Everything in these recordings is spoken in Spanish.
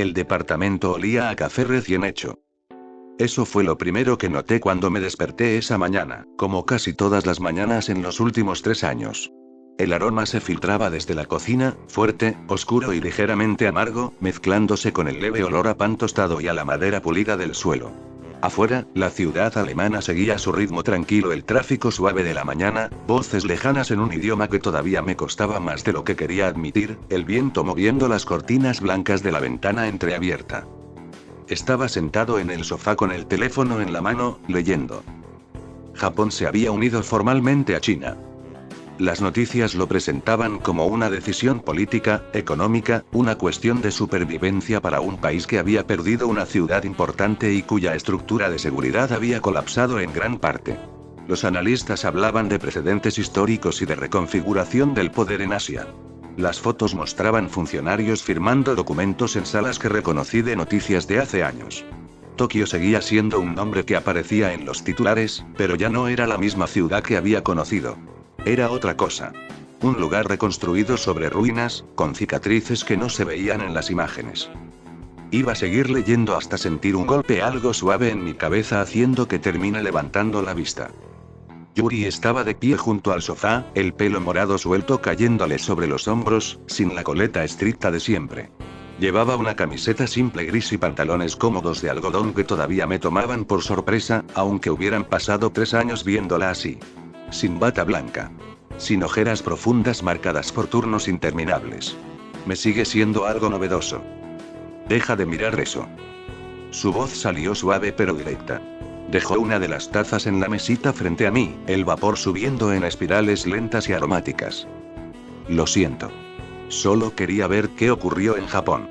El departamento olía a café recién hecho. Eso fue lo primero que noté cuando me desperté esa mañana, como casi todas las mañanas en los últimos 3 años. El aroma se filtraba desde la cocina, fuerte, oscuro y ligeramente amargo, mezclándose con el leve olor a pan tostado y a la madera pulida del suelo. Afuera, la ciudad alemana seguía su ritmo tranquilo, el tráfico suave de la mañana, voces lejanas en un idioma que todavía me costaba más de lo que quería admitir, el viento moviendo las cortinas blancas de la ventana entreabierta. Estaba sentado en el sofá con el teléfono en la mano, leyendo. Japón se había unido formalmente a China. Las noticias lo presentaban como una decisión política, económica, una cuestión de supervivencia para un país que había perdido una ciudad importante y cuya estructura de seguridad había colapsado en gran parte. Los analistas hablaban de precedentes históricos y de reconfiguración del poder en Asia. Las fotos mostraban funcionarios firmando documentos en salas que reconocí de noticias de hace años. Tokio seguía siendo un nombre que aparecía en los titulares, pero ya no era la misma ciudad que había conocido. Era otra cosa. Un lugar reconstruido sobre ruinas, con cicatrices que no se veían en las imágenes. Iba a seguir leyendo hasta sentir un golpe algo suave en mi cabeza haciendo que termine levantando la vista. Yuri estaba de pie junto al sofá, el pelo morado suelto cayéndole sobre los hombros, sin la coleta estricta de siempre. Llevaba una camiseta simple gris y pantalones cómodos de algodón que todavía me tomaban por sorpresa, aunque hubieran pasado 3 años viéndola así. Sin bata blanca. Sin ojeras profundas marcadas por turnos interminables. Me sigue siendo algo novedoso. Deja de mirar eso. Su voz salió suave pero directa. Dejó una de las tazas en la mesita frente a mí, el vapor subiendo en espirales lentas y aromáticas. Lo siento. Solo quería ver qué ocurrió en Japón.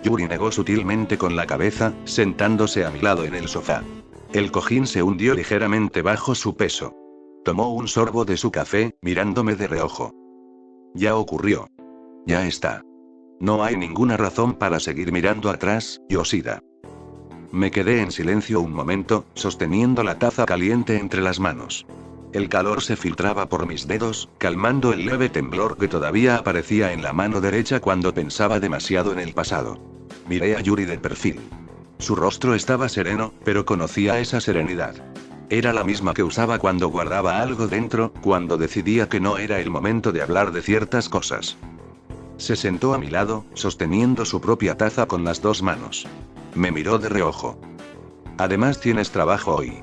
Yuri negó sutilmente con la cabeza, sentándose a mi lado en el sofá. El cojín se hundió ligeramente bajo su peso. Tomó un sorbo de su café, mirándome de reojo. Ya ocurrió. Ya está. No hay ninguna razón para seguir mirando atrás, Yoshida. Me quedé en silencio un momento, sosteniendo la taza caliente entre las manos. El calor se filtraba por mis dedos, calmando el leve temblor que todavía aparecía en la mano derecha cuando pensaba demasiado en el pasado. Miré a Yuri de perfil. Su rostro estaba sereno, pero conocía esa serenidad. Era la misma que usaba cuando guardaba algo dentro, cuando decidía que no era el momento de hablar de ciertas cosas. Se sentó a mi lado, sosteniendo su propia taza con las 2 manos. Me miró de reojo. Además tienes trabajo hoy.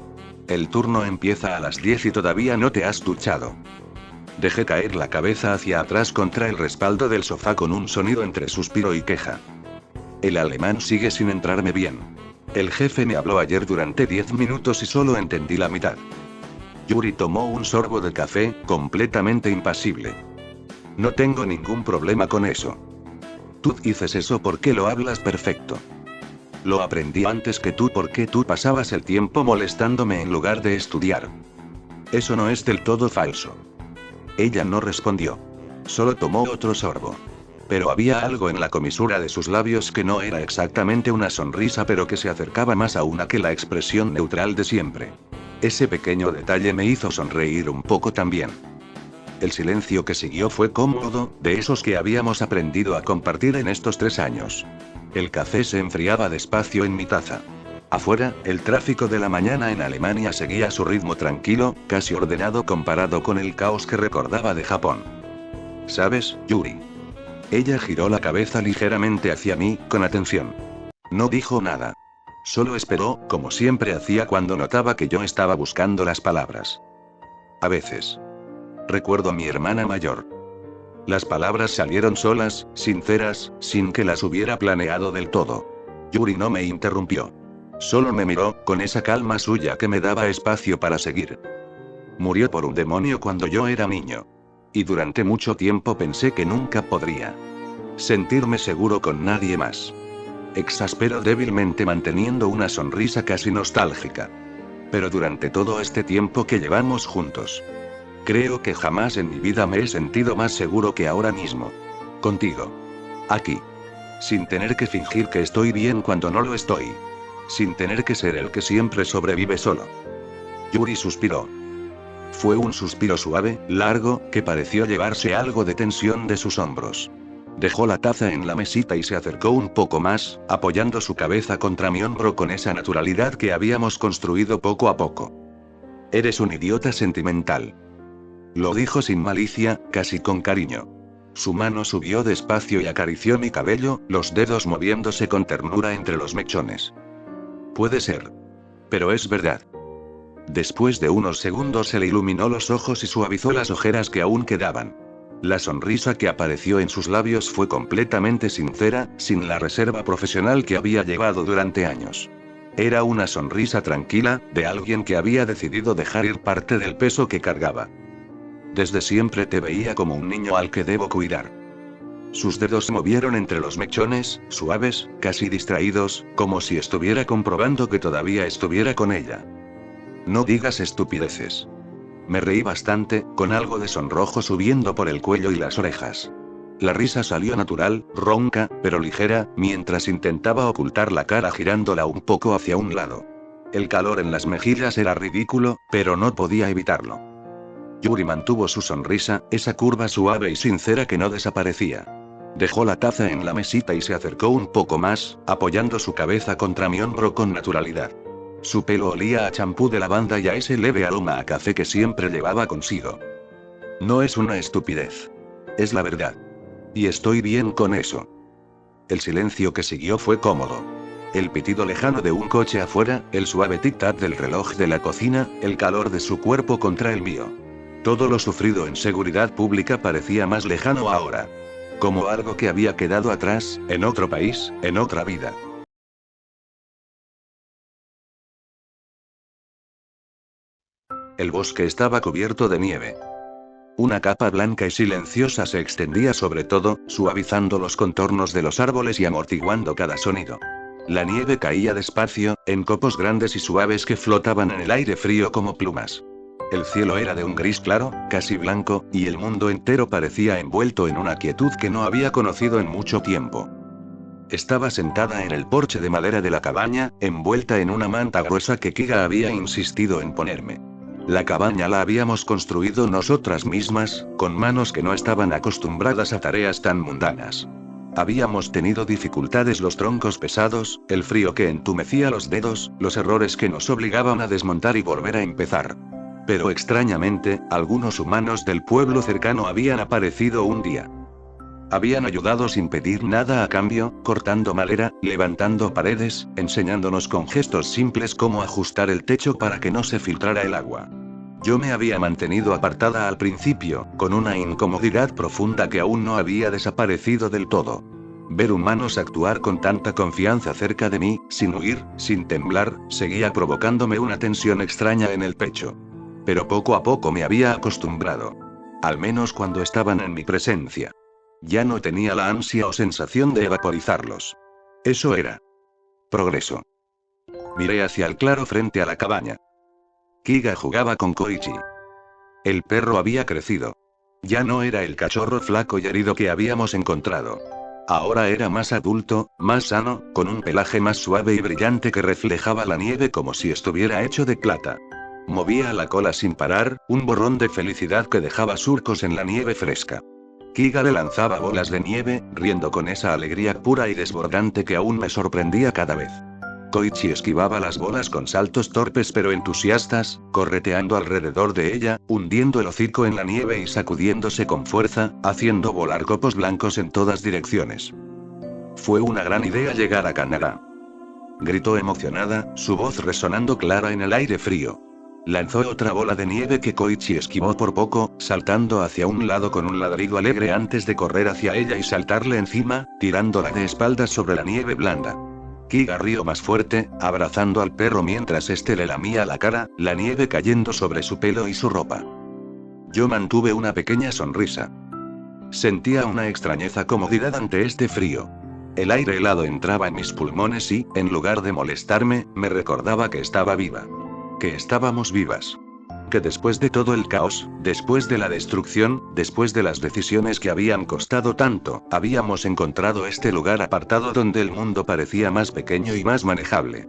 El turno empieza a las 10 y todavía no te has duchado. Dejé caer la cabeza hacia atrás contra el respaldo del sofá con un sonido entre suspiro y queja. El alemán sigue sin entrarme bien. El jefe me habló ayer durante 10 minutos y solo entendí la mitad. Yuri tomó un sorbo de café, completamente impasible. No tengo ningún problema con eso. Tú dices eso porque lo hablas perfecto. Lo aprendí antes que tú porque tú pasabas el tiempo molestándome en lugar de estudiar. Eso no es del todo falso. Ella no respondió. Solo tomó otro sorbo. Pero había algo en la comisura de sus labios que no era exactamente una sonrisa, pero que se acercaba más a una que la expresión neutral de siempre. Ese pequeño detalle me hizo sonreír un poco también. El silencio que siguió fue cómodo, de esos que habíamos aprendido a compartir en estos 3 años. El café se enfriaba despacio en mi taza. Afuera, el tráfico de la mañana en Alemania seguía su ritmo tranquilo, casi ordenado comparado con el caos que recordaba de Japón. ¿Sabes, Yuri? Ella giró la cabeza ligeramente hacia mí, con atención. No dijo nada. Solo esperó, como siempre hacía cuando notaba que yo estaba buscando las palabras. A veces. Recuerdo a mi hermana mayor. Las palabras salieron solas, sinceras, sin que las hubiera planeado del todo. Yuri no me interrumpió. Solo me miró, con esa calma suya que me daba espacio para seguir. Murió por un demonio cuando yo era niño. Y durante mucho tiempo pensé que nunca podría sentirme seguro con nadie más. Exasperó débilmente manteniendo una sonrisa casi nostálgica. Pero durante todo este tiempo que llevamos juntos, creo que jamás en mi vida me he sentido más seguro que ahora mismo. Contigo. Aquí. Sin tener que fingir que estoy bien cuando no lo estoy. Sin tener que ser el que siempre sobrevive solo. Yuri suspiró. Fue un suspiro suave, largo, que pareció llevarse algo de tensión de sus hombros. Dejó la taza en la mesita y se acercó un poco más, apoyando su cabeza contra mi hombro con esa naturalidad que habíamos construido poco a poco. Eres un idiota sentimental. Lo dijo sin malicia, casi con cariño. Su mano subió despacio y acarició mi cabello, los dedos moviéndose con ternura entre los mechones. Puede ser. Pero es verdad. Después de unos segundos se le iluminó los ojos y suavizó las ojeras que aún quedaban. La sonrisa que apareció en sus labios fue completamente sincera, sin la reserva profesional que había llevado durante años. Era una sonrisa tranquila, de alguien que había decidido dejar ir parte del peso que cargaba. Desde siempre te veía como un niño al que debo cuidar. Sus dedos se movieron entre los mechones, suaves, casi distraídos, como si estuviera comprobando que todavía estuviera con ella. No digas estupideces. Me reí bastante, con algo de sonrojo subiendo por el cuello y las orejas. La risa salió natural, ronca, pero ligera, mientras intentaba ocultar la cara girándola un poco hacia un lado. El calor en las mejillas era ridículo, pero no podía evitarlo. Yuri mantuvo su sonrisa, esa curva suave y sincera que no desaparecía. Dejó la taza en la mesita y se acercó un poco más, apoyando su cabeza contra mi hombro con naturalidad. Su pelo olía a champú de lavanda y a ese leve aroma a café que siempre llevaba consigo. No es una estupidez. Es la verdad. Y estoy bien con eso. El silencio que siguió fue cómodo. El pitido lejano de un coche afuera, el suave tic-tac del reloj de la cocina, el calor de su cuerpo contra el mío. Todo lo sufrido en seguridad pública parecía más lejano ahora. Como algo que había quedado atrás, en otro país, en otra vida. El bosque estaba cubierto de nieve. Una capa blanca y silenciosa se extendía sobre todo, suavizando los contornos de los árboles y amortiguando cada sonido. La nieve caía despacio, en copos grandes y suaves que flotaban en el aire frío como plumas. El cielo era de un gris claro, casi blanco, y el mundo entero parecía envuelto en una quietud que no había conocido en mucho tiempo. Estaba sentada en el porche de madera de la cabaña, envuelta en una manta gruesa que Kiga había insistido en ponerme. La cabaña la habíamos construido nosotras mismas, con manos que no estaban acostumbradas a tareas tan mundanas. Habíamos tenido dificultades, los troncos pesados, el frío que entumecía los dedos, los errores que nos obligaban a desmontar y volver a empezar. Pero extrañamente, algunos humanos del pueblo cercano habían aparecido un día. Habían ayudado sin pedir nada a cambio, cortando madera, levantando paredes, enseñándonos con gestos simples cómo ajustar el techo para que no se filtrara el agua. Yo me había mantenido apartada al principio, con una incomodidad profunda que aún no había desaparecido del todo. Ver humanos actuar con tanta confianza cerca de mí, sin huir, sin temblar, seguía provocándome una tensión extraña en el pecho. Pero poco a poco me había acostumbrado. Al menos cuando estaban en mi presencia. Ya no tenía la ansia o sensación de vaporizarlos. Eso era progreso. Miré hacia el claro frente a la cabaña. Kiga jugaba con Koichi. El perro había crecido. Ya no era el cachorro flaco y herido que habíamos encontrado. Ahora era más adulto, más sano, con un pelaje más suave y brillante que reflejaba la nieve como si estuviera hecho de plata. Movía la cola sin parar, un borrón de felicidad que dejaba surcos en la nieve fresca. Kiga le lanzaba bolas de nieve, riendo con esa alegría pura y desbordante que aún me sorprendía cada vez. Koichi esquivaba las bolas con saltos torpes pero entusiastas, correteando alrededor de ella, hundiendo el hocico en la nieve y sacudiéndose con fuerza, haciendo volar copos blancos en todas direcciones. Fue una gran idea llegar a Canadá. Gritó emocionada, su voz resonando clara en el aire frío. Lanzó otra bola de nieve que Koichi esquivó por poco, saltando hacia un lado con un ladrido alegre antes de correr hacia ella y saltarle encima, tirándola de espaldas sobre la nieve blanda. Kiga rió más fuerte, abrazando al perro mientras este le lamía la cara, la nieve cayendo sobre su pelo y su ropa. Yo mantuve una pequeña sonrisa. Sentía una extrañeza comodidad ante este frío. El aire helado entraba en mis pulmones y, en lugar de molestarme, me recordaba que estaba viva. Que estábamos vivas. Que después de todo el caos, después de la destrucción, después de las decisiones que habían costado tanto, habíamos encontrado este lugar apartado donde el mundo parecía más pequeño y más manejable.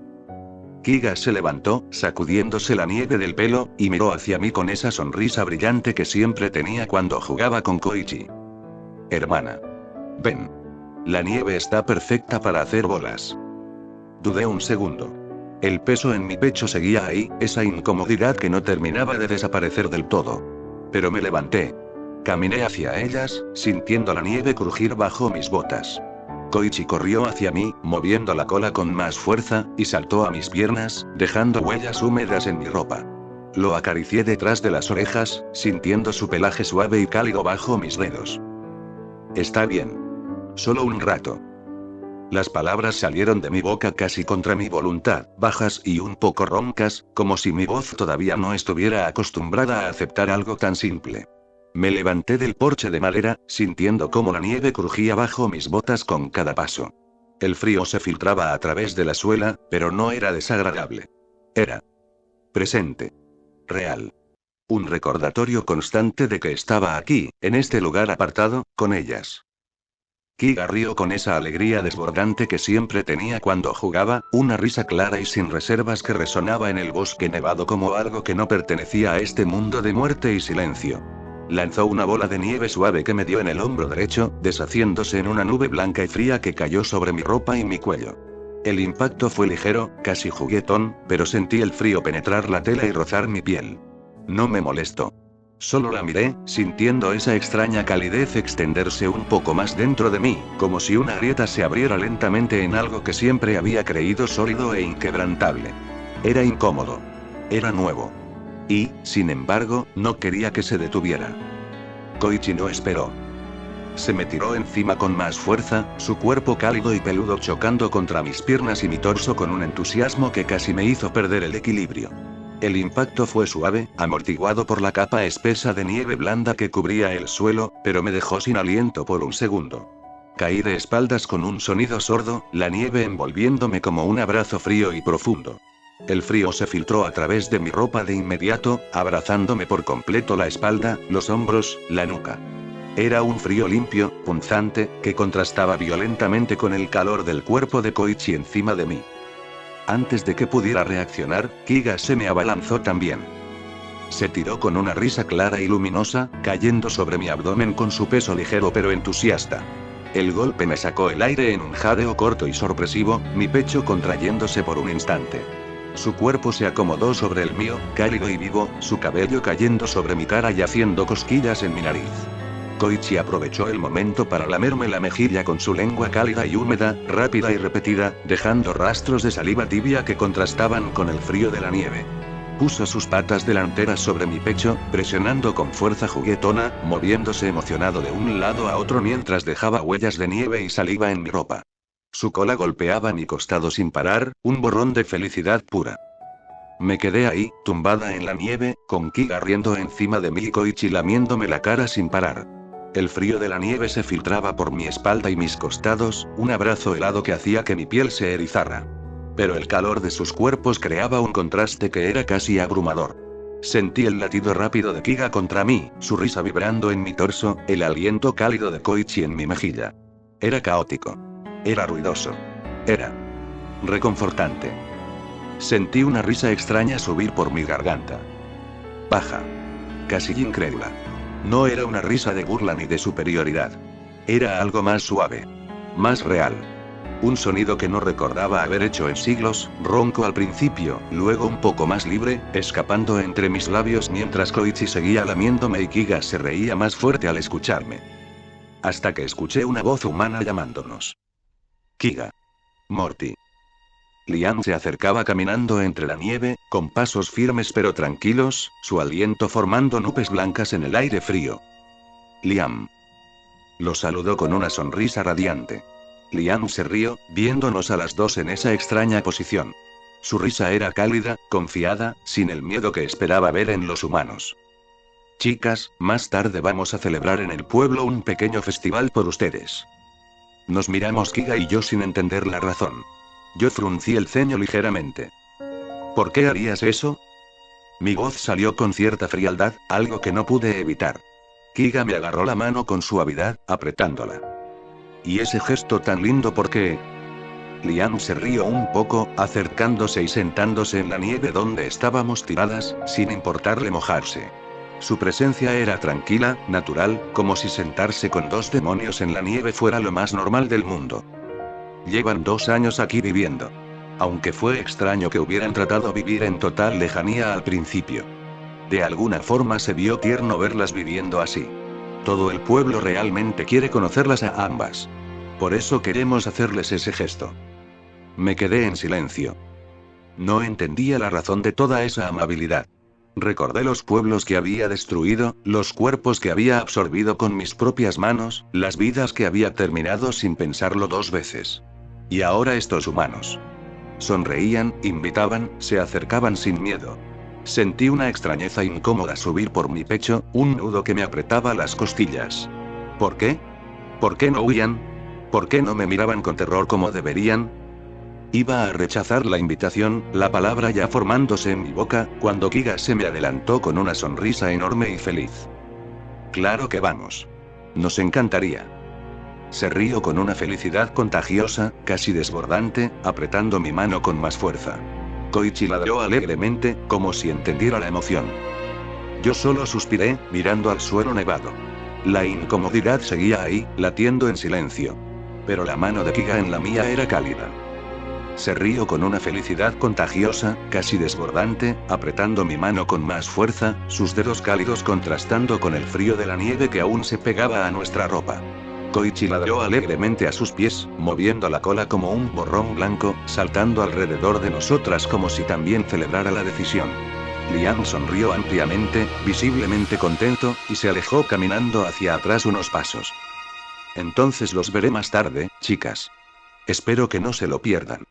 Kiga se levantó, sacudiéndose la nieve del pelo, y miró hacia mí con esa sonrisa brillante que siempre tenía cuando jugaba con Koichi. Hermana. Ven. La nieve está perfecta para hacer bolas. Dudé un segundo. El peso en mi pecho seguía ahí, esa incomodidad que no terminaba de desaparecer del todo. Pero me levanté. Caminé hacia ellas, sintiendo la nieve crujir bajo mis botas. Koichi corrió hacia mí, moviendo la cola con más fuerza, y saltó a mis piernas, dejando huellas húmedas en mi ropa. Lo acaricié detrás de las orejas, sintiendo su pelaje suave y cálido bajo mis dedos. Está bien. Solo un rato. Las palabras salieron de mi boca casi contra mi voluntad, bajas y un poco roncas, como si mi voz todavía no estuviera acostumbrada a aceptar algo tan simple. Me levanté del porche de madera, sintiendo cómo la nieve crujía bajo mis botas con cada paso. El frío se filtraba a través de la suela, pero no era desagradable. Era presente. Real. Un recordatorio constante de que estaba aquí, en este lugar apartado, con ellas. Kiga rió con esa alegría desbordante que siempre tenía cuando jugaba, una risa clara y sin reservas que resonaba en el bosque nevado como algo que no pertenecía a este mundo de muerte y silencio. Lanzó una bola de nieve suave que me dio en el hombro derecho, deshaciéndose en una nube blanca y fría que cayó sobre mi ropa y mi cuello. El impacto fue ligero, casi juguetón, pero sentí el frío penetrar la tela y rozar mi piel. No me molestó. Solo la miré, sintiendo esa extraña calidez extenderse un poco más dentro de mí, como si una grieta se abriera lentamente en algo que siempre había creído sólido e inquebrantable. Era incómodo. Era nuevo. Y, sin embargo, no quería que se detuviera. Koichi no esperó. Se me tiró encima con más fuerza, su cuerpo cálido y peludo chocando contra mis piernas y mi torso con un entusiasmo que casi me hizo perder el equilibrio. El impacto fue suave, amortiguado por la capa espesa de nieve blanda que cubría el suelo, pero me dejó sin aliento por un segundo. Caí de espaldas con un sonido sordo, la nieve envolviéndome como un abrazo frío y profundo. El frío se filtró a través de mi ropa de inmediato, abrazándome por completo la espalda, los hombros, la nuca. Era un frío limpio, punzante, que contrastaba violentamente con el calor del cuerpo de Koichi encima de mí. Antes de que pudiera reaccionar, Kiga se me abalanzó también. Se tiró con una risa clara y luminosa, cayendo sobre mi abdomen con su peso ligero pero entusiasta. El golpe me sacó el aire en un jadeo corto y sorpresivo, mi pecho contrayéndose por un instante. Su cuerpo se acomodó sobre el mío, cálido y vivo, su cabello cayendo sobre mi cara y haciendo cosquillas en mi nariz. Koichi aprovechó el momento para lamerme la mejilla con su lengua cálida y húmeda, rápida y repetida, dejando rastros de saliva tibia que contrastaban con el frío de la nieve. Puso sus patas delanteras sobre mi pecho, presionando con fuerza juguetona, moviéndose emocionado de un lado a otro mientras dejaba huellas de nieve y saliva en mi ropa. Su cola golpeaba mi costado sin parar, un borrón de felicidad pura. Me quedé ahí, tumbada en la nieve, con Kiga riendo encima de mí y Koichi lamiéndome la cara sin parar. El frío de la nieve se filtraba por mi espalda y mis costados, un abrazo helado que hacía que mi piel se erizara. Pero el calor de sus cuerpos creaba un contraste que era casi abrumador. Sentí el latido rápido de Kiga contra mí, su risa vibrando en mi torso, el aliento cálido de Koichi en mi mejilla. Era caótico. Era ruidoso. Era reconfortante. Sentí una risa extraña subir por mi garganta. Baja. Casi incrédula. No era una risa de burla ni de superioridad. Era algo más suave. Más real. Un sonido que no recordaba haber hecho en siglos, ronco al principio, luego un poco más libre, escapando entre mis labios mientras Koichi seguía lamiéndome y Kiga se reía más fuerte al escucharme. Hasta que escuché una voz humana llamándonos. Kiga. Morty. Liam se acercaba caminando entre la nieve, con pasos firmes pero tranquilos, su aliento formando nubes blancas en el aire frío. Liam. Lo saludó con una sonrisa radiante. Liam se rió, viéndonos a las dos en esa extraña posición. Su risa era cálida, confiada, sin el miedo que esperaba ver en los humanos. Chicas, más tarde vamos a celebrar en el pueblo un pequeño festival por ustedes. Nos miramos Kiga y yo sin entender la razón. Yo fruncí el ceño ligeramente. ¿Por qué harías eso? Mi voz salió con cierta frialdad, algo que no pude evitar. Kiga me agarró la mano con suavidad, apretándola. ¿Y ese gesto tan lindo por qué? Liam se rió un poco, acercándose y sentándose en la nieve donde estábamos tiradas, sin importarle mojarse. Su presencia era tranquila, natural, como si sentarse con dos demonios en la nieve fuera lo más normal del mundo. Llevan 2 años aquí viviendo. Aunque fue extraño que hubieran tratado vivir en total lejanía al principio. De alguna forma se vio tierno verlas viviendo así. Todo el pueblo realmente quiere conocerlas a ambas. Por eso queremos hacerles ese gesto. Me quedé en silencio. No entendía la razón de toda esa amabilidad. Recordé los pueblos que había destruido, los cuerpos que había absorbido con mis propias manos, las vidas que había terminado sin pensarlo 2 veces. Y ahora estos humanos. Sonreían, invitaban, se acercaban sin miedo. Sentí una extrañeza incómoda subir por mi pecho, un nudo que me apretaba las costillas. ¿Por qué? ¿Por qué no huían? ¿Por qué no me miraban con terror como deberían? Iba a rechazar la invitación, la palabra ya formándose en mi boca, cuando Kiga se me adelantó con una sonrisa enorme y feliz. Claro que vamos. Nos encantaría. Se rió con una felicidad contagiosa, casi desbordante, apretando mi mano con más fuerza. Koichi ladró alegremente, como si entendiera la emoción. Yo solo suspiré, mirando al suelo nevado. La incomodidad seguía ahí, latiendo en silencio. Pero la mano de Kiga en la mía era cálida. Se rió con una felicidad contagiosa, casi desbordante, apretando mi mano con más fuerza, sus dedos cálidos contrastando con el frío de la nieve que aún se pegaba a nuestra ropa. Koichi ladró alegremente a sus pies, moviendo la cola como un borrón blanco, saltando alrededor de nosotras como si también celebrara la decisión. Liam sonrió ampliamente, visiblemente contento, y se alejó caminando hacia atrás unos pasos. Entonces los veré más tarde, chicas. Espero que no se lo pierdan.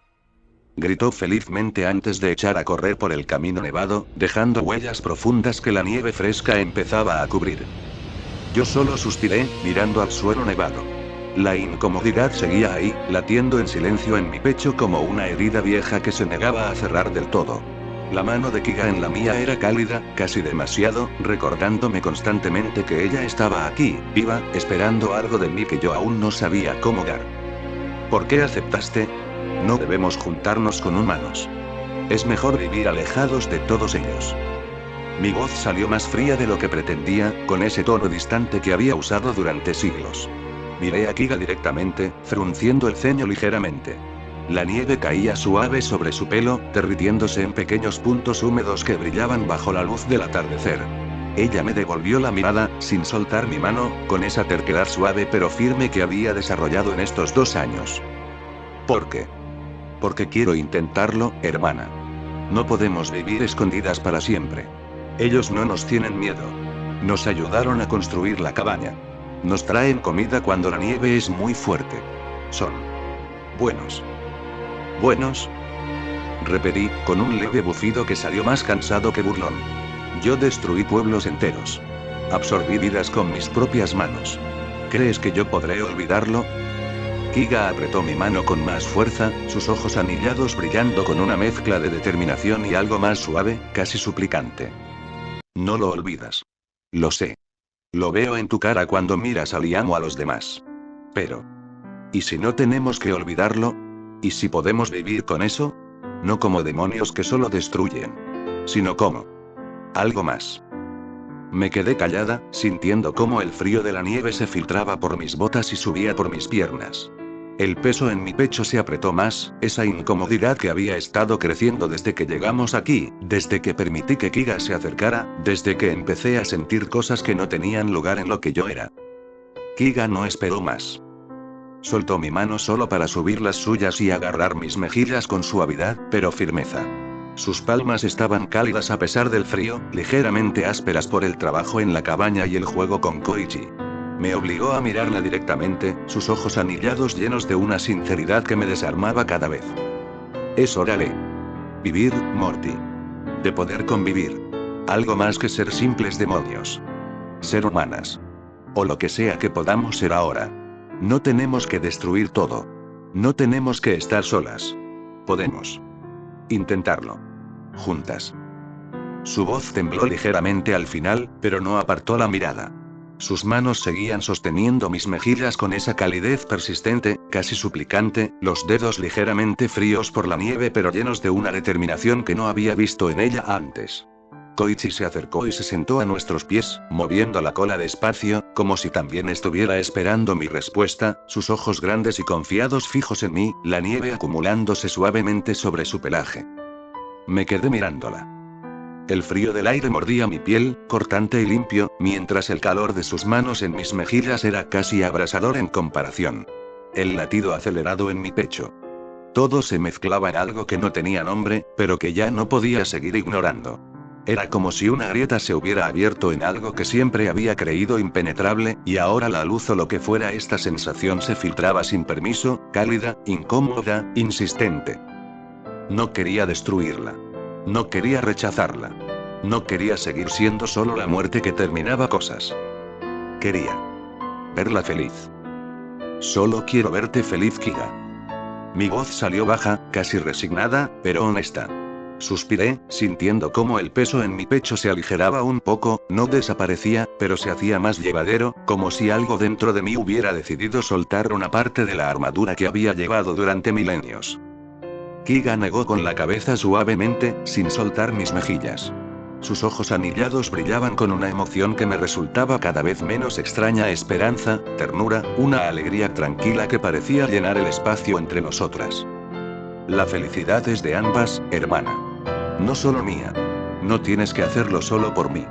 Gritó felizmente antes de echar a correr por el camino nevado, dejando huellas profundas que la nieve fresca empezaba a cubrir. Yo solo suspiré, mirando al suelo nevado. La incomodidad seguía ahí, latiendo en silencio en mi pecho como una herida vieja que se negaba a cerrar del todo. La mano de Kiga en la mía era cálida, casi demasiado, recordándome constantemente que ella estaba aquí, viva, esperando algo de mí que yo aún no sabía cómo dar. ¿Por qué aceptaste? No debemos juntarnos con humanos. Es mejor vivir alejados de todos ellos. Mi voz salió más fría de lo que pretendía, con ese tono distante que había usado durante siglos. Miré a Kiga directamente, frunciendo el ceño ligeramente. La nieve caía suave sobre su pelo, derritiéndose en pequeños puntos húmedos que brillaban bajo la luz del atardecer. Ella me devolvió la mirada, sin soltar mi mano, con esa terquedad suave pero firme que había desarrollado en estos 2 años. ¿Por qué? Porque quiero intentarlo, hermana. No podemos vivir escondidas para siempre. Ellos no nos tienen miedo. Nos ayudaron a construir la cabaña. Nos traen comida cuando la nieve es muy fuerte. Son buenos. ¿Buenos? Repetí, con un leve bufido que salió más cansado que burlón. Yo destruí pueblos enteros. Absorbí vidas con mis propias manos. ¿Crees que yo podré olvidarlo? Kiga apretó mi mano con más fuerza, sus ojos anillados brillando con una mezcla de determinación y algo más suave, casi suplicante. No lo olvidas. Lo sé. Lo veo en tu cara cuando miras a Liam o a los demás. Pero... ¿y si no tenemos que olvidarlo? ¿Y si podemos vivir con eso? No como demonios que solo destruyen. Sino como... algo más. Me quedé callada, sintiendo cómo el frío de la nieve se filtraba por mis botas y subía por mis piernas. El peso en mi pecho se apretó más, esa incomodidad que había estado creciendo desde que llegamos aquí, desde que permití que Kiga se acercara, desde que empecé a sentir cosas que no tenían lugar en lo que yo era. Kiga no esperó más. Soltó mi mano solo para subir las suyas y agarrar mis mejillas con suavidad, pero firmeza. Sus palmas estaban cálidas a pesar del frío, ligeramente ásperas por el trabajo en la cabaña y el juego con Koichi. Me obligó a mirarla directamente, sus ojos anillados llenos de una sinceridad que me desarmaba cada vez. Es hora de vivir, Morty. De poder convivir. Algo más que ser simples demonios. Ser humanas. O lo que sea que podamos ser ahora. No tenemos que destruir todo. No tenemos que estar solas. Podemos intentarlo. Juntas. Su voz tembló ligeramente al final, pero no apartó la mirada. Sus manos seguían sosteniendo mis mejillas con esa calidez persistente, casi suplicante, los dedos ligeramente fríos por la nieve pero llenos de una determinación que no había visto en ella antes. Koichi se acercó y se sentó a nuestros pies, moviendo la cola despacio, como si también estuviera esperando mi respuesta, sus ojos grandes y confiados fijos en mí, la nieve acumulándose suavemente sobre su pelaje. Me quedé mirándola. El frío del aire mordía mi piel, cortante y limpio, mientras el calor de sus manos en mis mejillas era casi abrasador en comparación. El latido acelerado en mi pecho. Todo se mezclaba en algo que no tenía nombre, pero que ya no podía seguir ignorando. Era como si una grieta se hubiera abierto en algo que siempre había creído impenetrable, y ahora la luz o lo que fuera esta sensación se filtraba sin permiso, cálida, incómoda, insistente. No quería destruirla. No quería rechazarla. No quería seguir siendo solo la muerte que terminaba cosas. Quería verla feliz. Solo quiero verte feliz, Kiga. Mi voz salió baja, casi resignada, pero honesta. Suspiré, sintiendo cómo el peso en mi pecho se aligeraba un poco, no desaparecía, pero se hacía más llevadero, como si algo dentro de mí hubiera decidido soltar una parte de la armadura que había llevado durante milenios. Kiga negó con la cabeza suavemente, sin soltar mis mejillas. Sus ojos anillados brillaban con una emoción que me resultaba cada vez menos extraña: esperanza, ternura, una alegría tranquila que parecía llenar el espacio entre nosotras. La felicidad es de ambas, hermana. No solo mía. No tienes que hacerlo solo por mí.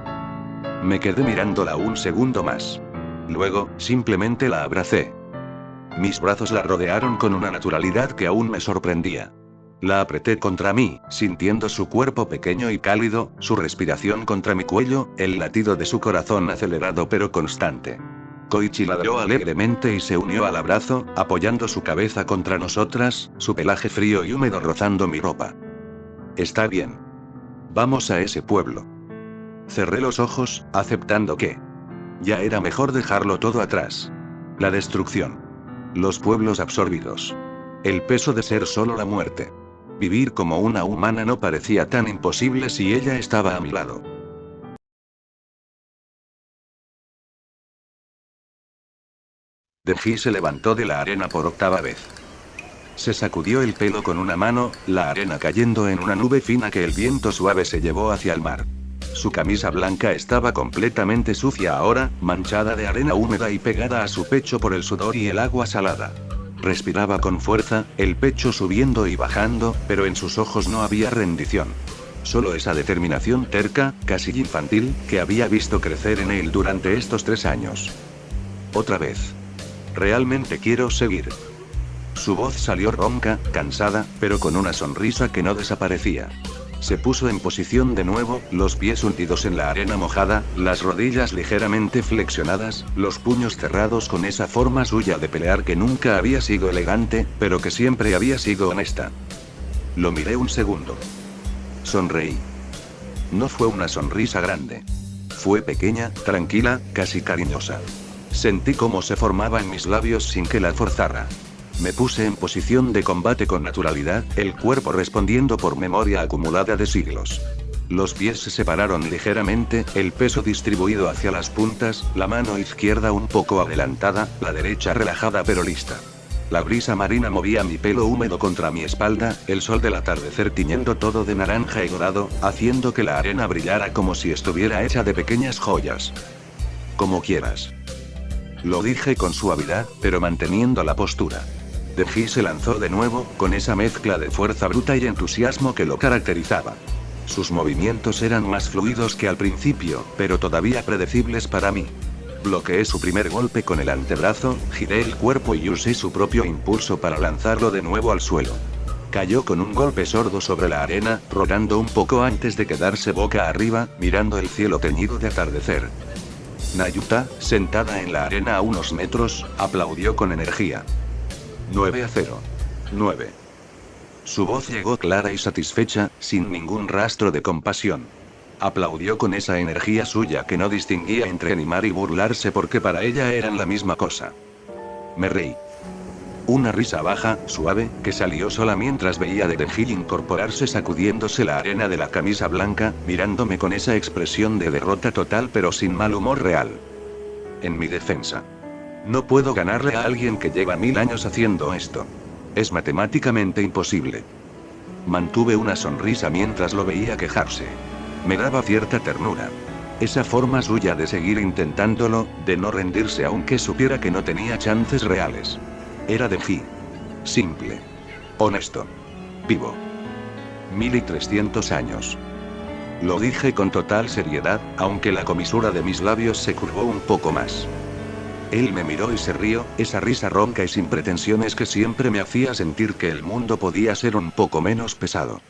Me quedé mirándola un segundo más. Luego, simplemente la abracé. Mis brazos la rodearon con una naturalidad que aún me sorprendía. La apreté contra mí, sintiendo su cuerpo pequeño y cálido, su respiración contra mi cuello, el latido de su corazón acelerado pero constante. Koichi ladró alegremente y se unió al abrazo, apoyando su cabeza contra nosotras, su pelaje frío y húmedo rozando mi ropa. Está bien. Vamos a ese pueblo. Cerré los ojos, aceptando que ya era mejor dejarlo todo atrás. La destrucción. Los pueblos absorbidos. El peso de ser solo la muerte. Vivir como una humana no parecía tan imposible si ella estaba a mi lado. Denji se levantó de la arena por octava vez. Se sacudió el pelo con una mano, la arena cayendo en una nube fina que el viento suave se llevó hacia el mar. Su camisa blanca estaba completamente sucia ahora, manchada de arena húmeda y pegada a su pecho por el sudor y el agua salada. Respiraba con fuerza, el pecho subiendo y bajando, pero en sus ojos no había rendición. Solo esa determinación terca, casi infantil, que había visto crecer en él durante estos 3 años. Otra vez. Realmente quiero seguir. Su voz salió ronca, cansada, pero con una sonrisa que no desaparecía. Se puso en posición de nuevo, los pies hundidos en la arena mojada, las rodillas ligeramente flexionadas, los puños cerrados con esa forma suya de pelear que nunca había sido elegante, pero que siempre había sido honesta. Lo miré un segundo. Sonreí. No fue una sonrisa grande. Fue pequeña, tranquila, casi cariñosa. Sentí cómo se formaba en mis labios sin que la forzara. Me puse en posición de combate con naturalidad, el cuerpo respondiendo por memoria acumulada de siglos. Los pies se separaron ligeramente, el peso distribuido hacia las puntas, la mano izquierda un poco adelantada, la derecha relajada pero lista. La brisa marina movía mi pelo húmedo contra mi espalda, el sol del atardecer tiñendo todo de naranja y dorado, haciendo que la arena brillara como si estuviera hecha de pequeñas joyas. Como quieras. Lo dije con suavidad, pero manteniendo la postura. Denji se lanzó de nuevo, con esa mezcla de fuerza bruta y entusiasmo que lo caracterizaba. Sus movimientos eran más fluidos que al principio, pero todavía predecibles para mí. Bloqueé su primer golpe con el antebrazo, giré el cuerpo y usé su propio impulso para lanzarlo de nuevo al suelo. Cayó con un golpe sordo sobre la arena, rodando un poco antes de quedarse boca arriba, mirando el cielo teñido de atardecer. Nayuta, sentada en la arena a unos metros, aplaudió con energía. 9-0. 9. Su voz llegó clara y satisfecha, sin ningún rastro de compasión. Aplaudió con esa energía suya que no distinguía entre animar y burlarse porque para ella eran la misma cosa. Me reí. Una risa baja, suave, que salió sola mientras veía a Denji incorporarse sacudiéndose la arena de la camisa blanca, mirándome con esa expresión de derrota total pero sin mal humor real. En mi defensa. No puedo ganarle a alguien que lleva 1000 años haciendo esto. Es matemáticamente imposible. Mantuve una sonrisa mientras lo veía quejarse. Me daba cierta ternura. Esa forma suya de seguir intentándolo, de no rendirse aunque supiera que no tenía chances reales. Era de Ji. Simple. Honesto. Vivo. 1300 años. Lo dije con total seriedad, aunque la comisura de mis labios se curvó un poco más. Él me miró y se rió, esa risa ronca y sin pretensiones que siempre me hacía sentir que el mundo podía ser un poco menos pesado.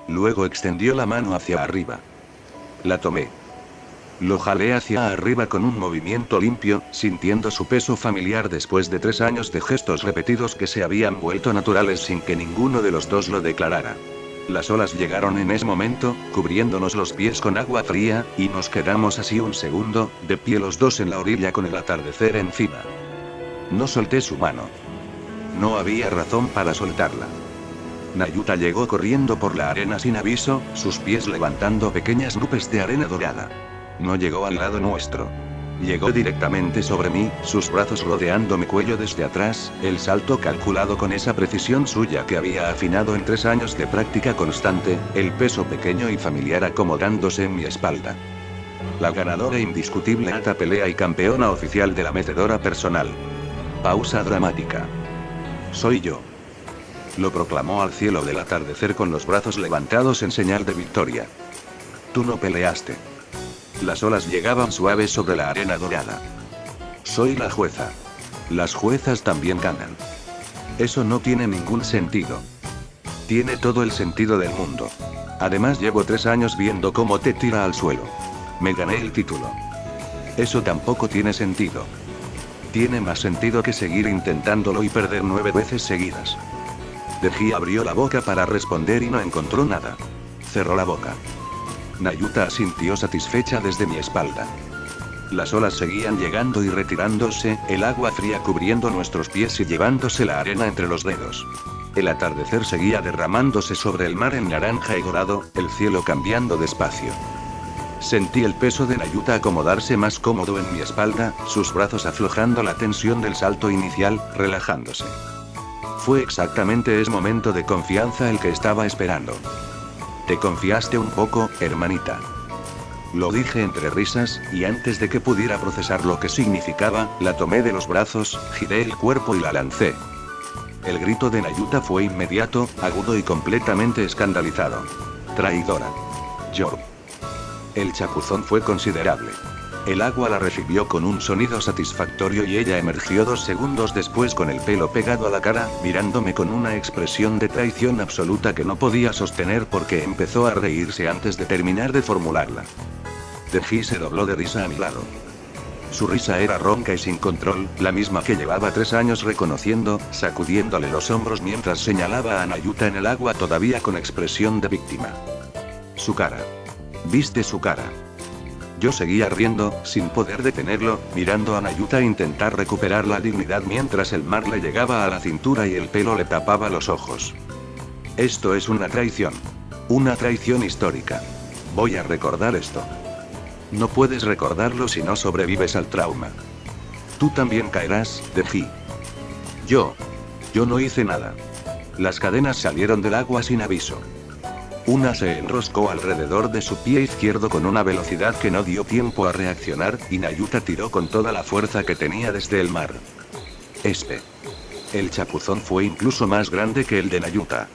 Luego extendió la mano hacia arriba. La tomé. Lo jalé hacia arriba con un movimiento limpio, sintiendo su peso familiar después de 3 años de gestos repetidos que se habían vuelto naturales sin que ninguno de los dos lo declarara. Las olas llegaron en ese momento, cubriéndonos los pies con agua fría, y nos quedamos así un segundo, de pie los dos en la orilla con el atardecer encima. No solté su mano. No había razón para soltarla. Nayuta llegó corriendo por la arena sin aviso, sus pies levantando pequeñas nubes de arena dorada. No llegó al lado nuestro. Llegó directamente sobre mí, sus brazos rodeando mi cuello desde atrás, el salto calculado con esa precisión suya que había afinado en 3 años de práctica constante, el peso pequeño y familiar acomodándose en mi espalda. La ganadora indiscutible alta pelea y campeona oficial de la metedora personal. Pausa dramática. Soy yo. Lo proclamó al cielo del atardecer con los brazos levantados en señal de victoria. Tú no peleaste. Las olas llegaban suaves sobre la arena dorada. Soy la jueza. Las juezas también ganan. Eso no tiene ningún sentido. Tiene todo el sentido del mundo. Además llevo 3 años viendo cómo te tira al suelo. Me gané el título. Eso tampoco tiene sentido. Tiene más sentido que seguir intentándolo y perder 9 veces seguidas. Deji abrió la boca para responder y no encontró nada. Cerró la boca. Nayuta asintió satisfecha desde mi espalda. Las olas seguían llegando y retirándose, el agua fría cubriendo nuestros pies y llevándose la arena entre los dedos. El atardecer seguía derramándose sobre el mar en naranja y dorado, el cielo cambiando despacio. Sentí el peso de Nayuta acomodarse más cómodo en mi espalda, sus brazos aflojando la tensión del salto inicial, relajándose. Fue exactamente ese momento de confianza el que estaba esperando. Te confiaste un poco, hermanita. Lo dije entre risas, y antes de que pudiera procesar lo que significaba, la tomé de los brazos, giré el cuerpo y la lancé. El grito de Nayuta fue inmediato, agudo y completamente escandalizado. Traidora. Yo. El chapuzón fue considerable. El agua la recibió con un sonido satisfactorio y ella emergió 2 segundos después con el pelo pegado a la cara, mirándome con una expresión de traición absoluta que no podía sostener porque empezó a reírse antes de terminar de formularla. Deji se dobló de risa a mi lado. Su risa era ronca y sin control, la misma que llevaba 3 años reconociendo, sacudiéndole los hombros mientras señalaba a Nayuta en el agua todavía con expresión de víctima. Su cara. ¿Viste su cara? Yo seguía riendo, sin poder detenerlo, mirando a Nayuta intentar recuperar la dignidad mientras el mar le llegaba a la cintura y el pelo le tapaba los ojos. Esto es una traición. Una traición histórica. Voy a recordar esto. No puedes recordarlo si no sobrevives al trauma. Tú también caerás, Deji. Yo no hice nada. Las cadenas salieron del agua sin aviso. Una se enroscó alrededor de su pie izquierdo con una velocidad que no dio tiempo a reaccionar, y Nayuta tiró con toda la fuerza que tenía desde el mar. El chapuzón fue incluso más grande que el de Nayuta.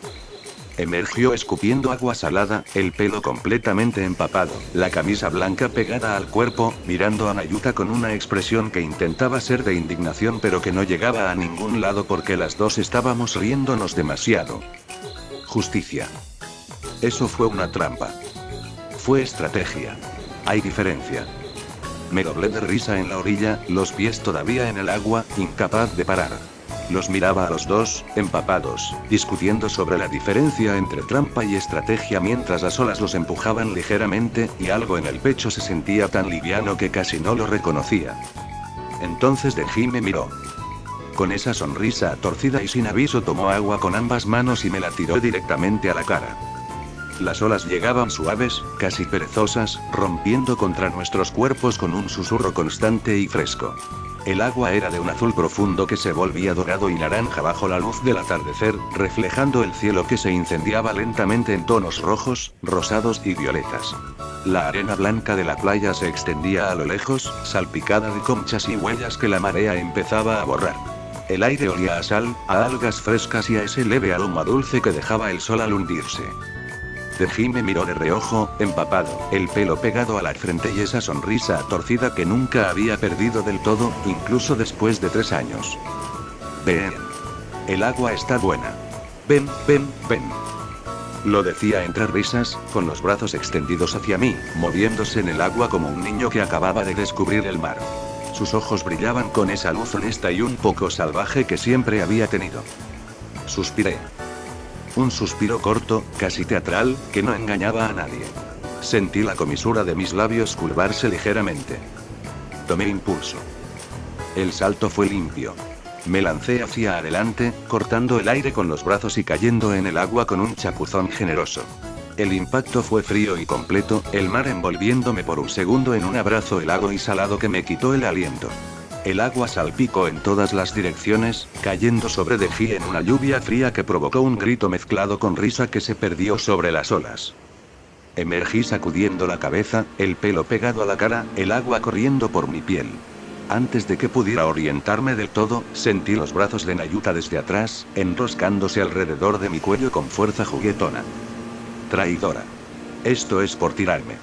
Emergió escupiendo agua salada, el pelo completamente empapado, la camisa blanca pegada al cuerpo, mirando a Nayuta con una expresión que intentaba ser de indignación pero que no llegaba a ningún lado porque las dos estábamos riéndonos demasiado. Justicia. Eso fue una trampa. Fue estrategia. Hay diferencia. Me doblé de risa en la orilla, los pies todavía en el agua, incapaz de parar. Los miraba a los dos, empapados, discutiendo sobre la diferencia entre trampa y estrategia mientras las olas los empujaban ligeramente, y algo en el pecho se sentía tan liviano que casi no lo reconocía. Entonces Deji me miró. Con esa sonrisa torcida y sin aviso tomó agua con ambas manos y me la tiró directamente a la cara. Las olas llegaban suaves, casi perezosas, rompiendo contra nuestros cuerpos con un susurro constante y fresco. El agua era de un azul profundo que se volvía dorado y naranja bajo la luz del atardecer, reflejando el cielo que se incendiaba lentamente en tonos rojos, rosados y violetas. La arena blanca de la playa se extendía a lo lejos, salpicada de conchas y huellas que la marea empezaba a borrar. El aire olía a sal, a algas frescas y a ese leve aroma dulce que dejaba el sol al hundirse. Denji me miró de reojo, empapado, el pelo pegado a la frente y esa sonrisa torcida que nunca había perdido del todo, incluso después de 3 años. Ven. El agua está buena. Ven, ven, ven. Lo decía entre risas, con los brazos extendidos hacia mí, moviéndose en el agua como un niño que acababa de descubrir el mar. Sus ojos brillaban con esa luz honesta y un poco salvaje que siempre había tenido. Suspiré. Un suspiro corto, casi teatral, que no engañaba a nadie. Sentí la comisura de mis labios curvarse ligeramente. Tomé impulso. El salto fue limpio. Me lancé hacia adelante, cortando el aire con los brazos y cayendo en el agua con un chapuzón generoso. El impacto fue frío y completo, el mar envolviéndome por un segundo en un abrazo helado y salado que me quitó el aliento. El agua salpicó en todas las direcciones, cayendo sobre Denji en una lluvia fría que provocó un grito mezclado con risa que se perdió sobre las olas. Emergí sacudiendo la cabeza, el pelo pegado a la cara, el agua corriendo por mi piel. Antes de que pudiera orientarme del todo, sentí los brazos de Nayuta desde atrás, enroscándose alrededor de mi cuello con fuerza juguetona. Traidora. Esto es por tirarme.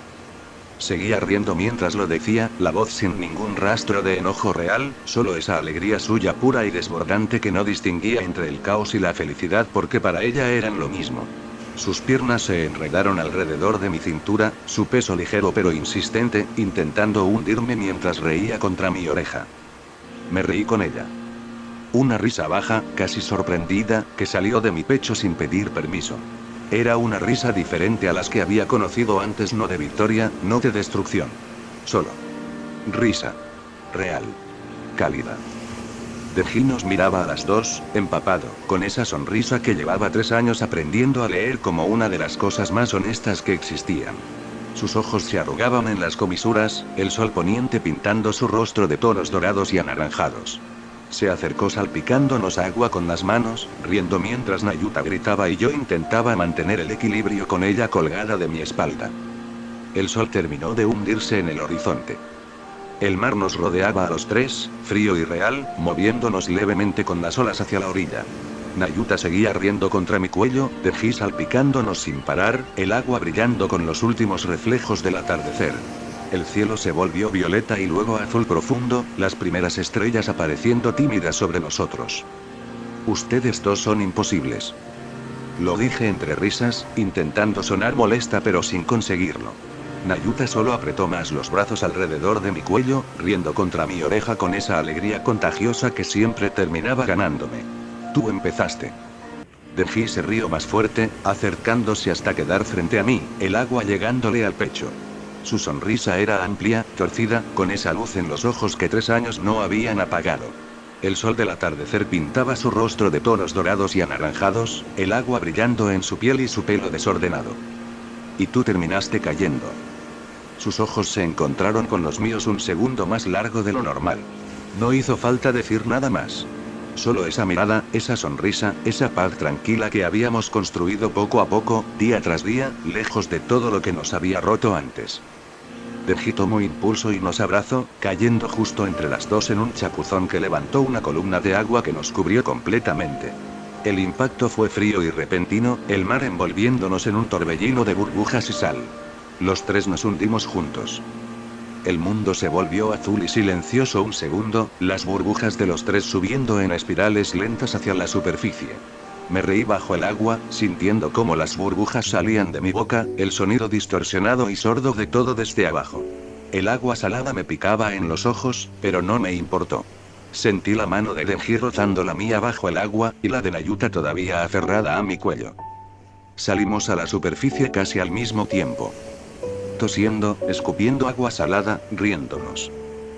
Seguía riendo mientras lo decía, la voz sin ningún rastro de enojo real, solo esa alegría suya pura y desbordante que no distinguía entre el caos y la felicidad porque para ella eran lo mismo. Sus piernas se enredaron alrededor de mi cintura, su peso ligero pero insistente, intentando hundirme mientras reía contra mi oreja. Me reí con ella. Una risa baja, casi sorprendida, que salió de mi pecho sin pedir permiso. Era una risa diferente a las que había conocido antes, no de victoria, no de destrucción. Solo. Risa. Real. Cálida. Denji nos miraba a las dos, empapado, con esa sonrisa que llevaba 3 años aprendiendo a leer como una de las cosas más honestas que existían. Sus ojos se arrugaban en las comisuras, el sol poniente pintando su rostro de tonos dorados y anaranjados. Se acercó salpicándonos agua con las manos, riendo mientras Nayuta gritaba y yo intentaba mantener el equilibrio con ella colgada de mi espalda. El sol terminó de hundirse en el horizonte. El mar nos rodeaba a los tres, frío y real, moviéndonos levemente con las olas hacia la orilla. Nayuta seguía riendo contra mi cuello, Denji salpicándonos sin parar, el agua brillando con los últimos reflejos del atardecer. El cielo se volvió violeta y luego azul profundo, las primeras estrellas apareciendo tímidas sobre nosotros. Ustedes dos son imposibles. Lo dije entre risas, intentando sonar molesta pero sin conseguirlo. Nayuta solo apretó más los brazos alrededor de mi cuello, riendo contra mi oreja con esa alegría contagiosa que siempre terminaba ganándome. Tú empezaste. Denji se rió más fuerte, acercándose hasta quedar frente a mí, el agua llegándole al pecho. Su sonrisa era amplia, torcida, con esa luz en los ojos que 3 años no habían apagado. El sol del atardecer pintaba su rostro de tonos dorados y anaranjados, el agua brillando en su piel y su pelo desordenado. Y tú terminaste cayendo. Sus ojos se encontraron con los míos un segundo más largo de lo normal. No hizo falta decir nada más. Solo esa mirada, esa sonrisa, esa paz tranquila que habíamos construido poco a poco, día tras día, lejos de todo lo que nos había roto antes. Denji tomó impulso y nos abrazó, cayendo justo entre las dos en un chapuzón que levantó una columna de agua que nos cubrió completamente. El impacto fue frío y repentino, el mar envolviéndonos en un torbellino de burbujas y sal. Los tres nos hundimos juntos. El mundo se volvió azul y silencioso un segundo, las burbujas de los tres subiendo en espirales lentas hacia la superficie. Me reí bajo el agua, sintiendo cómo las burbujas salían de mi boca, el sonido distorsionado y sordo de todo desde abajo. El agua salada me picaba en los ojos, pero no me importó. Sentí la mano de Denji rozando la mía bajo el agua, y la de Nayuta todavía aferrada a mi cuello. Salimos a la superficie casi al mismo tiempo. Tosiendo, escupiendo agua salada, riéndonos.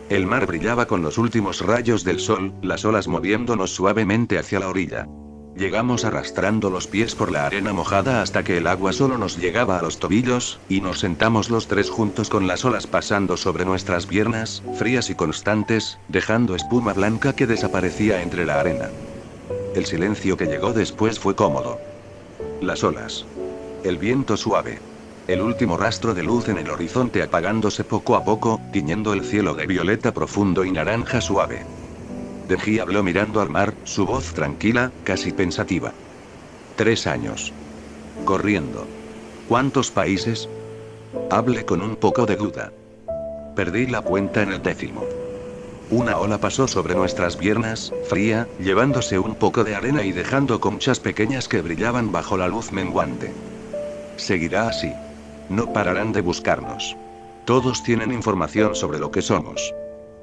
El mar brillaba con los últimos rayos del sol, las olas moviéndonos suavemente hacia la orilla. Llegamos arrastrando los pies por la arena mojada hasta que el agua solo nos llegaba a los tobillos, y nos sentamos los tres juntos con las olas pasando sobre nuestras piernas, frías y constantes, dejando espuma blanca que desaparecía entre la arena. El silencio que llegó después fue cómodo. Las olas. El viento suave. El último rastro de luz en el horizonte apagándose poco a poco, tiñendo el cielo de violeta profundo y naranja suave. Deji habló mirando al mar, su voz tranquila, casi pensativa. 3 años. Corriendo. ¿Cuántos países? Hablé con un poco de duda. Perdí la cuenta en el 10º. Una ola pasó sobre nuestras piernas, fría, llevándose un poco de arena y dejando conchas pequeñas que brillaban bajo la luz menguante. Seguirá así. No pararán de buscarnos. Todos tienen información sobre lo que somos.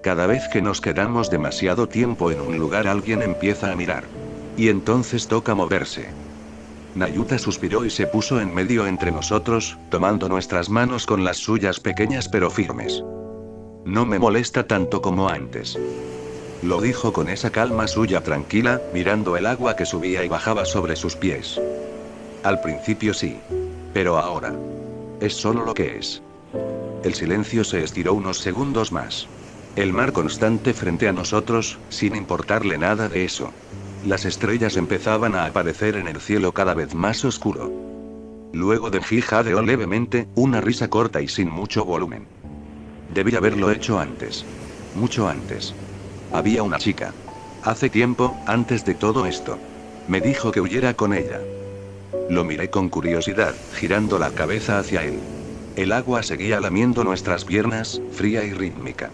Cada vez que nos quedamos demasiado tiempo en un lugar alguien empieza a mirar. Y entonces toca moverse. Nayuta suspiró y se puso en medio entre nosotros, tomando nuestras manos con las suyas pequeñas pero firmes. No me molesta tanto como antes. Lo dijo con esa calma suya tranquila, mirando el agua que subía y bajaba sobre sus pies. Al principio sí. Pero ahora. Es solo lo que es. El silencio se estiró unos segundos más. El mar constante frente a nosotros, sin importarle nada de eso. Las estrellas empezaban a aparecer en el cielo cada vez más oscuro. Luego Deji jadeó levemente, una risa corta y sin mucho volumen. Debí haberlo hecho antes. Mucho antes. Había una chica. Hace tiempo, antes de todo esto. Me dijo que huyera con ella. Lo miré con curiosidad, girando la cabeza hacia él. El agua seguía lamiendo nuestras piernas, fría y rítmica.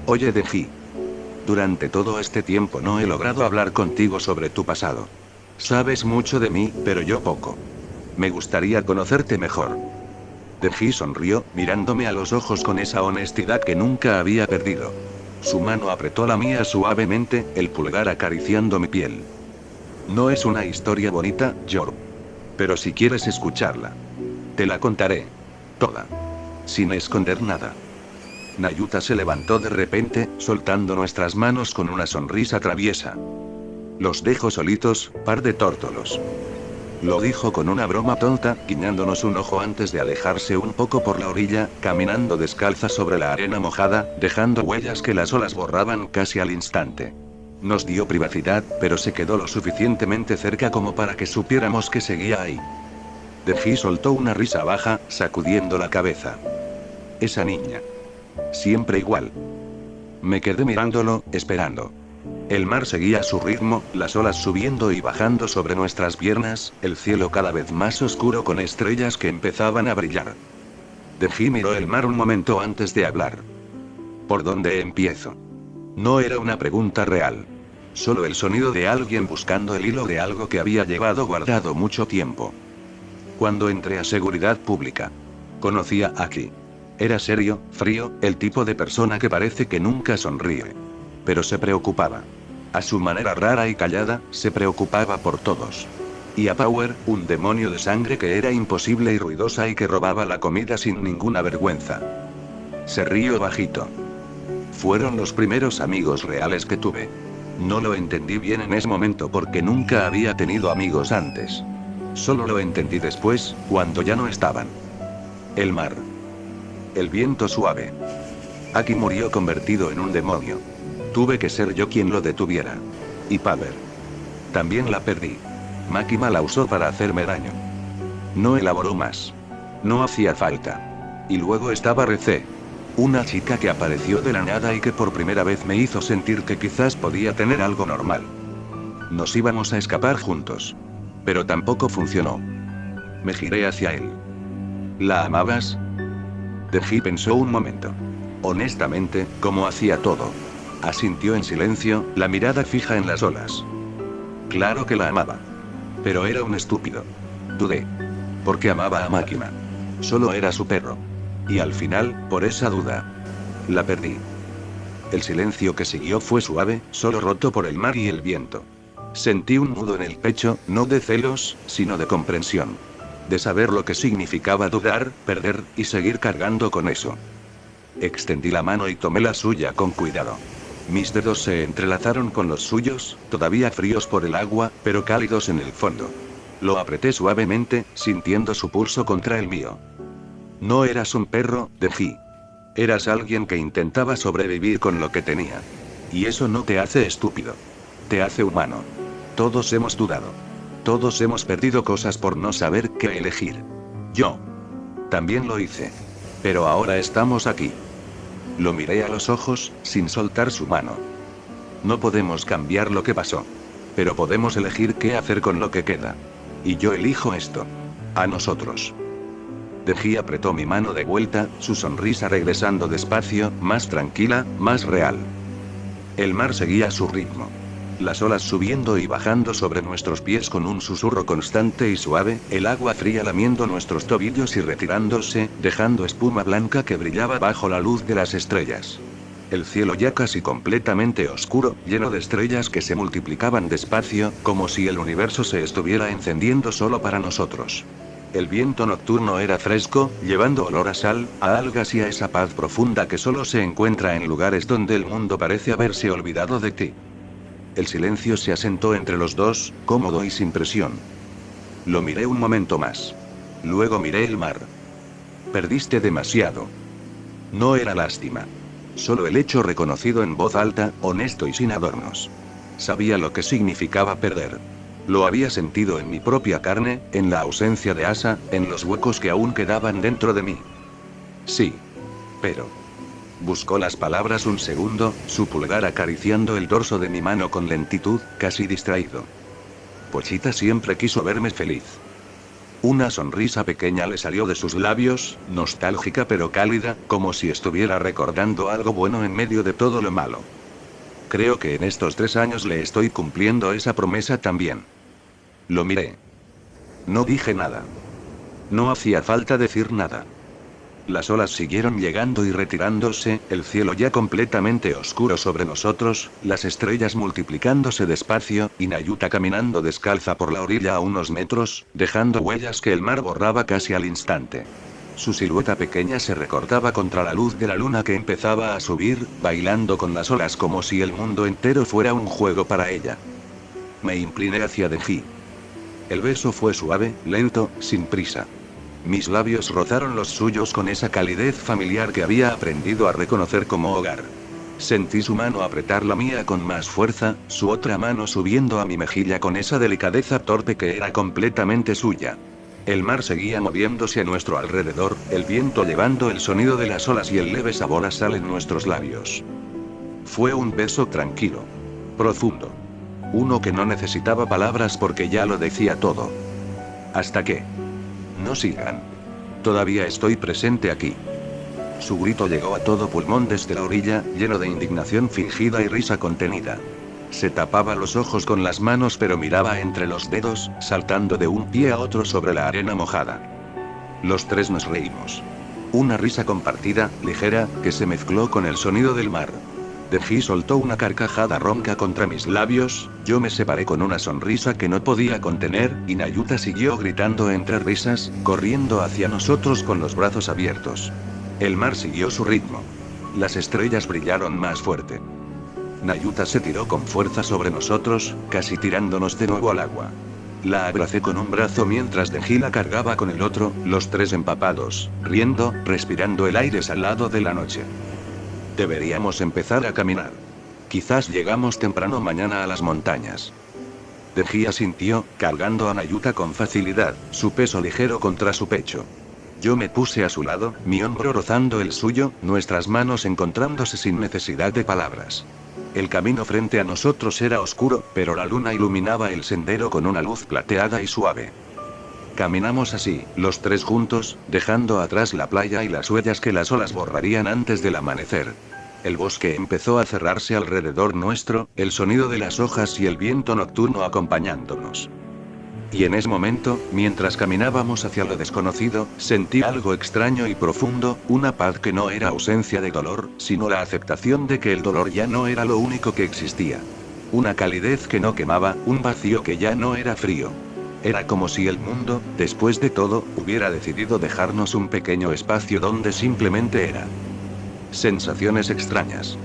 Oye, Deji. Durante todo este tiempo no he logrado hablar contigo sobre tu pasado. Sabes mucho de mí, pero yo poco. Me gustaría conocerte mejor. Deji sonrió, mirándome a los ojos con esa honestidad que nunca había perdido. Su mano apretó la mía suavemente, el pulgar acariciando mi piel. No es una historia bonita, Yor. Pero si quieres escucharla, te la contaré. Toda. Sin esconder nada. Nayuta se levantó de repente, soltando nuestras manos con una sonrisa traviesa. Los dejo solitos, par de tórtolos. Lo dijo con una broma tonta, guiñándonos un ojo antes de alejarse un poco por la orilla, caminando descalza sobre la arena mojada, dejando huellas que las olas borraban casi al instante. Nos dio privacidad, pero se quedó lo suficientemente cerca como para que supiéramos que seguía ahí. Deji soltó una risa baja, sacudiendo la cabeza. Esa niña. Siempre igual. Me quedé mirándolo, esperando. El mar seguía a su ritmo, las olas subiendo y bajando sobre nuestras piernas, el cielo cada vez más oscuro con estrellas que empezaban a brillar. Deji miró el mar un momento antes de hablar. ¿Por dónde empiezo? No era una pregunta real. Solo el sonido de alguien buscando el hilo de algo que había llevado guardado mucho tiempo. Cuando entré a seguridad pública. Conocí a Aki. Era serio, frío, el tipo de persona que parece que nunca sonríe. Pero se preocupaba. A su manera rara y callada, se preocupaba por todos. Y a Power, un demonio de sangre que era imposible y ruidosa y que robaba la comida sin ninguna vergüenza. Se rió bajito. Fueron los primeros amigos reales que tuve. No lo entendí bien en ese momento porque nunca había tenido amigos antes. Solo lo entendí después, cuando ya no estaban. El mar. El viento suave. Aki murió convertido en un demonio. Tuve que ser yo quien lo detuviera. Y Power. También la perdí. Makima la usó para hacerme daño. No elaboró más. No hacía falta. Y luego estaba Rece. Una chica que apareció de la nada y que por primera vez me hizo sentir que quizás podía tener algo normal. Nos íbamos a escapar juntos. Pero tampoco funcionó. Me giré hacia él. ¿La amabas? Deji pensó un momento. Honestamente, como hacía todo. Asintió en silencio, la mirada fija en las olas. Claro que la amaba. Pero era un estúpido. Dudé. Porque amaba a Makima. Solo era su perro. Y al final, por esa duda, la perdí. El silencio que siguió fue suave, solo roto por el mar y el viento. Sentí un nudo en el pecho, no de celos, sino de comprensión. De saber lo que significaba dudar, perder, y seguir cargando con eso. Extendí la mano y tomé la suya con cuidado. Mis dedos se entrelazaron con los suyos, todavía fríos por el agua, pero cálidos en el fondo. Lo apreté suavemente, sintiendo su pulso contra el mío. No eras un perro, Deji. Eras alguien que intentaba sobrevivir con lo que tenía. Y eso no te hace estúpido. Te hace humano. Todos hemos dudado. Todos hemos perdido cosas por no saber qué elegir. Yo también lo hice. Pero ahora estamos aquí. Lo miré a los ojos, sin soltar su mano. No podemos cambiar lo que pasó. Pero podemos elegir qué hacer con lo que queda. Y yo elijo esto. A nosotros. Deji apretó mi mano de vuelta, su sonrisa regresando despacio, más tranquila, más real. El mar seguía a su ritmo. Las olas subiendo y bajando sobre nuestros pies con un susurro constante y suave, el agua fría lamiendo nuestros tobillos y retirándose, dejando espuma blanca que brillaba bajo la luz de las estrellas. El cielo ya casi completamente oscuro, lleno de estrellas que se multiplicaban despacio, como si el universo se estuviera encendiendo solo para nosotros. El viento nocturno era fresco, llevando olor a sal, a algas y a esa paz profunda que solo se encuentra en lugares donde el mundo parece haberse olvidado de ti. El silencio se asentó entre los dos, cómodo y sin presión. Lo miré un momento más. Luego miré el mar. Perdiste demasiado. No era lástima. Solo el hecho reconocido en voz alta, honesto y sin adornos. Sabía lo que significaba perder. Lo había sentido en mi propia carne, en la ausencia de Asa, en los huecos que aún quedaban dentro de mí. Sí. Pero... Buscó las palabras un segundo, su pulgar acariciando el dorso de mi mano con lentitud, casi distraído. Pochita siempre quiso verme feliz. Una sonrisa pequeña le salió de sus labios, nostálgica pero cálida, como si estuviera recordando algo bueno en medio de todo lo malo. Creo que en estos 3 años le estoy cumpliendo esa promesa también. Lo miré. No dije nada. No hacía falta decir nada. Las olas siguieron llegando y retirándose, el cielo ya completamente oscuro sobre nosotros, las estrellas multiplicándose despacio, y Nayuta caminando descalza por la orilla a unos metros, dejando huellas que el mar borraba casi al instante. Su silueta pequeña se recortaba contra la luz de la luna que empezaba a subir, bailando con las olas como si el mundo entero fuera un juego para ella. Me incliné hacia Deji. El beso fue suave, lento, sin prisa. Mis labios rozaron los suyos con esa calidez familiar que había aprendido a reconocer como hogar. Sentí su mano apretar la mía con más fuerza, su otra mano subiendo a mi mejilla con esa delicadeza torpe que era completamente suya. El mar seguía moviéndose a nuestro alrededor, el viento llevando el sonido de las olas y el leve sabor a sal en nuestros labios. Fue un beso tranquilo. Profundo. Uno que no necesitaba palabras porque ya lo decía todo. Hasta que... No sigan. Todavía estoy presente aquí. Su grito llegó a todo pulmón desde la orilla, lleno de indignación fingida y risa contenida. Se tapaba los ojos con las manos pero miraba entre los dedos, saltando de un pie a otro sobre la arena mojada. Los tres nos reímos. Una risa compartida, ligera, que se mezcló con el sonido del mar. Deji soltó una carcajada ronca contra mis labios, yo me separé con una sonrisa que no podía contener, y Nayuta siguió gritando entre risas, corriendo hacia nosotros con los brazos abiertos. El mar siguió su ritmo. Las estrellas brillaron más fuerte. Nayuta se tiró con fuerza sobre nosotros, casi tirándonos de nuevo al agua. La abracé con un brazo mientras Deji la cargaba con el otro, los tres empapados, riendo, respirando el aire salado de la noche. Deberíamos empezar a caminar. Quizás llegamos temprano mañana a las montañas. Deji asintió, cargando a Nayuta con facilidad, su peso ligero contra su pecho. Yo me puse a su lado, mi hombro rozando el suyo, nuestras manos encontrándose sin necesidad de palabras. El camino frente a nosotros era oscuro, pero la luna iluminaba el sendero con una luz plateada y suave. Caminamos así, los tres juntos, dejando atrás la playa y las huellas que las olas borrarían antes del amanecer. El bosque empezó a cerrarse alrededor nuestro, el sonido de las hojas y el viento nocturno acompañándonos. Y en ese momento, mientras caminábamos hacia lo desconocido, sentí algo extraño y profundo, una paz que no era ausencia de dolor, sino la aceptación de que el dolor ya no era lo único que existía. Una calidez que no quemaba, un vacío que ya no era frío. Era como si el mundo, después de todo, hubiera decidido dejarnos un pequeño espacio donde simplemente era. Sensaciones extrañas.